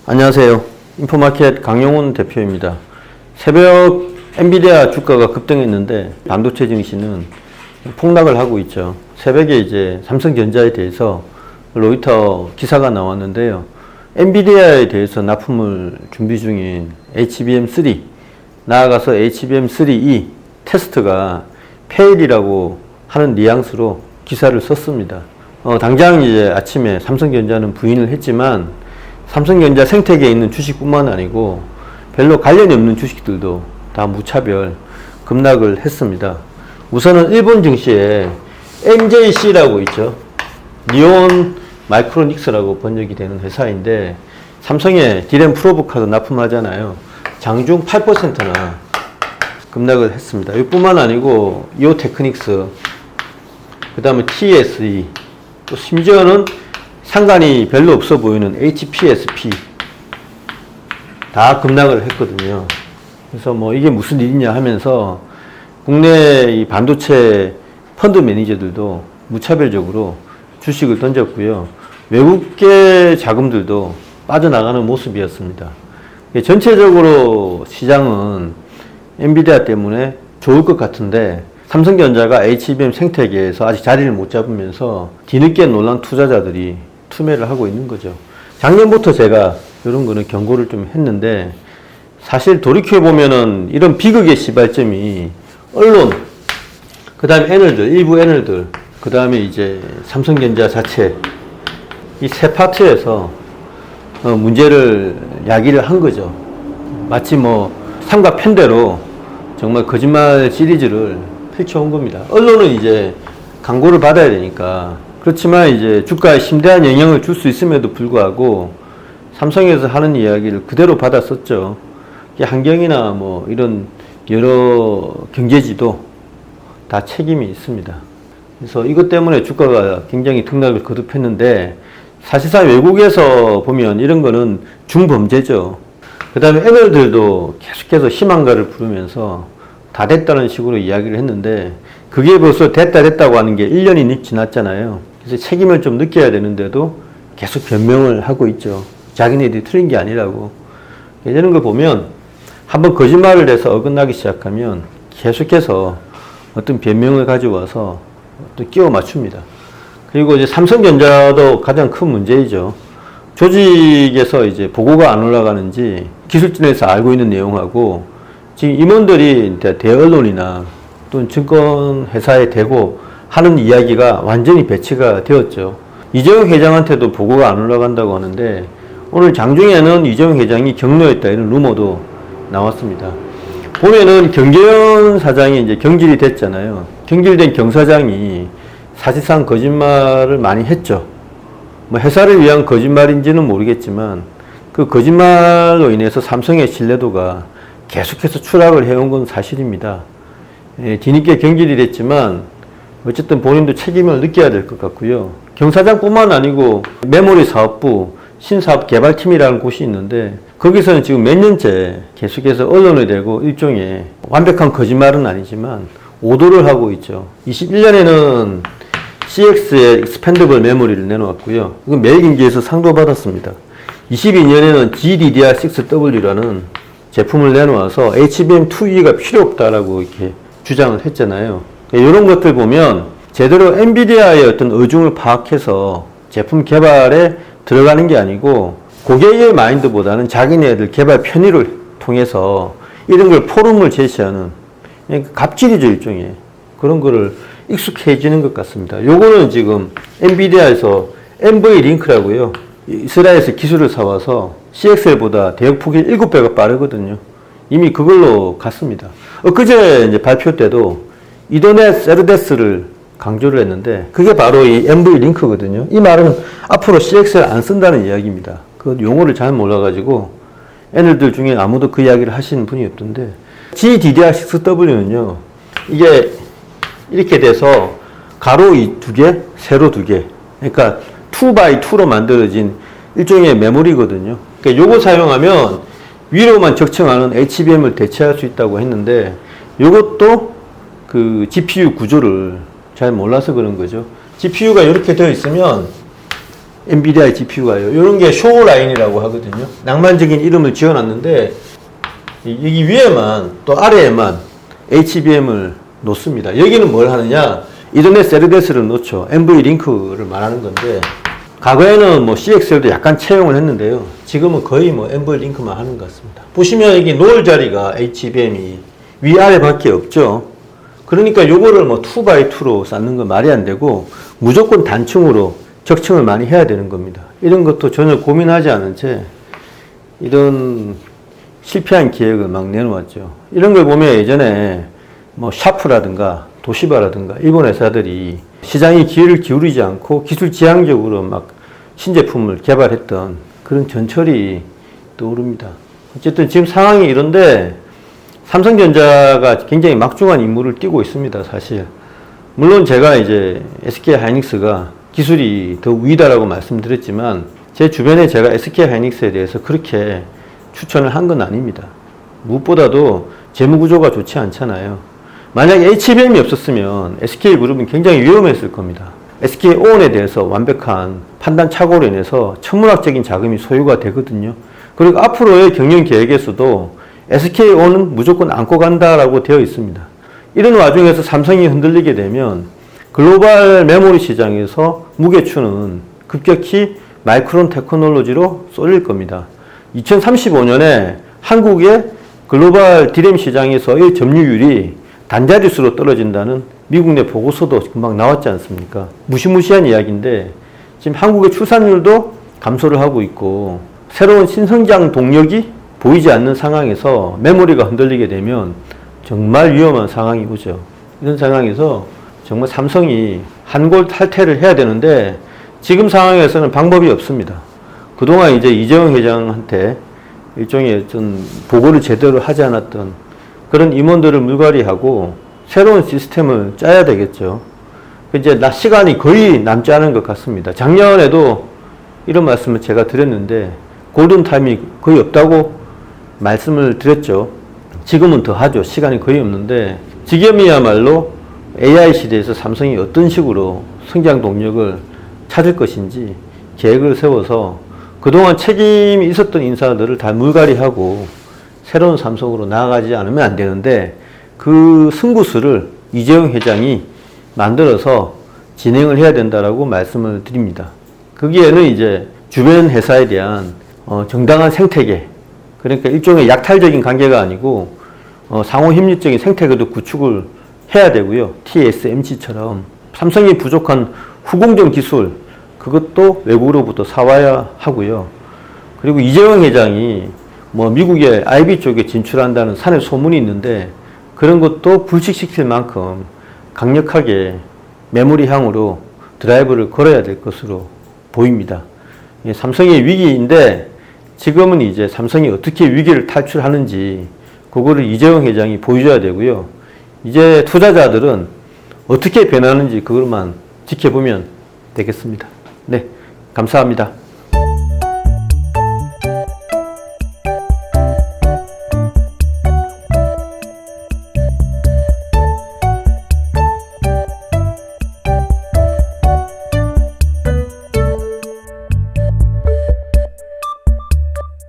안녕하세요. 인포마켓 강용훈 대표입니다. 새벽 엔비디아 주가가 급등했는데 반도체 증시는 폭락을 하고 있죠. 새벽에 이제 삼성전자에 대해서 로이터 기사가 나왔는데요. 엔비디아에 대해서 납품을 준비 중인 HBM3, 나아가서 HBM3E 테스트가 페일이라고 하는 뉘앙스로 기사를 썼습니다. 당장 이제 아침에 삼성전자는 부인을 했지만 삼성전자 생태계에 있는 주식뿐만 아니고 별로 관련이 없는 주식들도 다 무차별 급락을 했습니다. 우선은 일본 증시에 MJC라고 있죠. 니온 마이크로닉스라고 번역이 되는 회사인데 삼성에 디램 프로브 카드 납품하잖아요. 장중 8%나 급락을 했습니다. 이뿐만 아니고 이오 테크닉스, 그 다음에 TSE, 또 심지어는 상관이 별로 없어 보이는 HPSP 다 급락을 했거든요. 그래서 뭐 이게 무슨 일이냐 하면서 국내 이 반도체 펀드 매니저들도 무차별적으로 주식을 던졌고요. 외국계 자금들도 빠져나가는 모습이었습니다. 전체적으로 시장은 엔비디아 때문에 좋을 것 같은데 삼성전자가 HBM 생태계에서 아직 자리를 못 잡으면서 뒤늦게 놀란 투자자들이 투매를 하고 있는 거죠. 작년부터 제가 이런 거는 경고를 좀 했는데 사실 돌이켜보면은 이런 비극의 시발점이 언론, 그 다음에 애널들, 일부 애널들, 그 다음에 이제 삼성전자 자체 이 세 파트에서 문제를 야기를 한 거죠. 마치 뭐 삼각 편대로 정말 거짓말 시리즈를 펼쳐온 겁니다. 언론은 이제 광고를 받아야 되니까 그렇지만 이제 주가에 심대한 영향을 줄 수 있음에도 불구하고 삼성에서 하는 이야기를 그대로 받았었죠. 한경이나 뭐 이런 여러 경제지도 다 책임이 있습니다. 그래서 이것 때문에 주가가 굉장히 등락을 거듭했는데 사실상 외국에서 보면 이런 거는 중범죄죠. 그 다음에 애널들도 계속해서 희망가를 부르면서 다 됐다는 식으로 이야기를 했는데 그게 벌써 됐다고 하는 게 1년이 지났잖아요. 그래서 책임을 좀 느껴야 되는데도 계속 변명을 하고 있죠. 자기네들이 틀린 게 아니라고. 이런 걸 보면 한번 거짓말을 해서 어긋나기 시작하면 계속해서 어떤 변명을 가져와서 또 끼워 맞춥니다. 그리고 이제 삼성전자도 가장 큰 문제이죠. 조직에서 이제 보고가 안 올라가는지 기술진에서 알고 있는 내용하고 지금 임원들이 대언론이나 또는 증권회사에 대고 하는 이야기가 완전히 배치가 되었죠. 이재용 회장한테도 보고가 안 올라간다고 하는데 오늘 장중에는 이재용 회장이 격노했다 이런 루머도 나왔습니다. 보면은 경재현 사장이 이제 경질이 됐잖아요. 경질된 경 사장이 사실상 거짓말을 많이 했죠. 뭐 회사를 위한 거짓말인지는 모르겠지만 그 거짓말로 인해서 삼성의 신뢰도가 계속해서 추락을 해온 건 사실입니다. 뒤늦게 경질이 됐지만 어쨌든 본인도 책임을 느껴야 될 것 같고요. 경 사장뿐만 아니고 메모리 사업부 신사업개발팀이라는 곳이 있는데 거기서는 지금 몇 년째 계속해서 언론에 대고 일종의 완벽한 거짓말은 아니지만 오도를 하고 있죠. 21년에는 CX의 익스펜더블 메모리를 내놓았고요. 이건 매일경제에서 상도 받았습니다. 22년에는 GDDR6W라는 제품을 내놓아서 HBM2E가 필요 없다라고 이렇게 주장을 했잖아요. 이런 것들 보면 제대로 엔비디아의 어떤 의중을 파악해서 제품 개발에 들어가는 게 아니고 고객의 마인드보다는 자기네들 개발 편의를 통해서 이런 걸 포럼을 제시하는 갑질이죠, 일종의. 그런 거를 익숙해지는 것 같습니다. 요거는 지금 엔비디아에서 NV링크라고요. 이스라엘에서 기술을 사와서 CXL보다 대역폭이 7배가 빠르거든요. 이미 그걸로 갔습니다. 그제 이제 발표 때도 이더넷 세르데스를 강조를 했는데 그게 바로 이 NV링크거든요. 이 말은 앞으로 CXL 안 쓴다는 이야기입니다. 그 용어를 잘 몰라가지고 애널들 중에 아무도 그 이야기를 하시는 분이 없던데 GDDR6W는요. 이게 이렇게 돼서 가로 2개, 세로 2개. 그러니까 2x2로 만들어진 일종의 메모리거든요. 그러니까 요거 사용하면 위로만 적층하는 HBM을 대체할 수 있다고 했는데 요것도 그 GPU 구조를 잘 몰라서 그런 거죠. GPU가 이렇게 되어 있으면 엔비디아의 GPU가요. 이런 게 쇼라인이라고 하거든요. 낭만적인 이름을 지어놨는데 여기 위에만 또 아래에만 HBM을 놓습니다. 여기는 뭘 하느냐? 이더넷 세르데스를 놓죠. NV 링크를 말하는 건데 과거에는 뭐 CXL도 약간 채용을 했는데요. 지금은 거의 뭐 NV 링크만 하는 것 같습니다. 보시면 여기 놓을 자리가 HBM이 위아래밖에 없죠. 그러니까 요거를 뭐 2x2로 쌓는 건 말이 안 되고 무조건 단층으로 적층을 많이 해야 되는 겁니다. 이런 것도 전혀 고민하지 않은 채 이런 실패한 기획을 막 내놓았죠. 이런 걸 보면 예전에 뭐 샤프라든가 도시바라든가 일본 회사들이 시장이 기회를 기울이지 않고 기술 지향적으로 막 신제품을 개발했던 그런 전철이 떠오릅니다. 어쨌든 지금 상황이 이런데 삼성전자가 굉장히 막중한 임무를 띄고 있습니다, 사실. 물론 제가 이제 SK 하이닉스가 기술이 더 우위다라고 말씀드렸지만 제 주변에 제가 SK 하이닉스에 대해서 그렇게 추천을 한 건 아닙니다. 무엇보다도 재무 구조가 좋지 않잖아요. 만약에 HBM이 없었으면 SK그룹은 굉장히 위험했을 겁니다. SK온에 대해서 완벽한 판단 착오로 인해서 천문학적인 자금이 소요가 되거든요. 그리고 앞으로의 경영 계획에서도 SK온은 무조건 안고 간다라고 되어 있습니다. 이런 와중에서 삼성이 흔들리게 되면 글로벌 메모리 시장에서 무게추는 급격히 마이크론 테크놀로지로 쏠릴 겁니다. 2035년에 한국의 글로벌 디램 시장에서의 점유율이 단자릿수로 떨어진다는 미국 내 보고서도 금방 나왔지 않습니까? 무시무시한 이야기인데 지금 한국의 출산율도 감소를 하고 있고 새로운 신성장 동력이 보이지 않는 상황에서 메모리가 흔들리게 되면 정말 위험한 상황이 오죠. 이런 상황에서 정말 삼성이 한골 탈퇴를 해야 되는데 지금 상황에서는 방법이 없습니다. 그동안 이제 이재용 회장한테 일종의 좀 보고를 제대로 하지 않았던 그런 임원들을 물갈이하고 새로운 시스템을 짜야 되겠죠. 이제 시간이 거의 남지 않은 것 같습니다. 작년에도 이런 말씀을 제가 드렸는데 골든타임이 거의 없다고 말씀을 드렸죠. 지금은 더 하죠. 시간이 거의 없는데 지금이야말로 AI 시대에서 삼성이 어떤 식으로 성장 동력을 찾을 것인지 계획을 세워서 그동안 책임이 있었던 인사들을 다 물갈이하고 새로운 삼성으로 나아가지 않으면 안 되는데 그 승부수를 이재용 회장이 만들어서 진행을 해야 된다라고 말씀을 드립니다. 거기에는 이제 주변 회사에 대한 정당한 생태계, 그러니까 일종의 약탈적인 관계가 아니고 상호 협력적인 생태계도 구축을 해야 되고요. TSMC처럼 삼성이 부족한 후공정 기술 그것도 외국으로부터 사와야 하고요. 그리고 이재용 회장이 뭐 미국의 IB 쪽에 진출한다는 산의 소문이 있는데 그런 것도 불식시킬 만큼 강력하게 메모리향으로 드라이브를 걸어야 될 것으로 보입니다. 삼성의 위기인데 지금은 이제 삼성이 어떻게 위기를 탈출하는지 그거를 이재용 회장이 보여줘야 되고요. 이제 투자자들은 어떻게 변하는지 그것만 지켜보면 되겠습니다. 네, 감사합니다.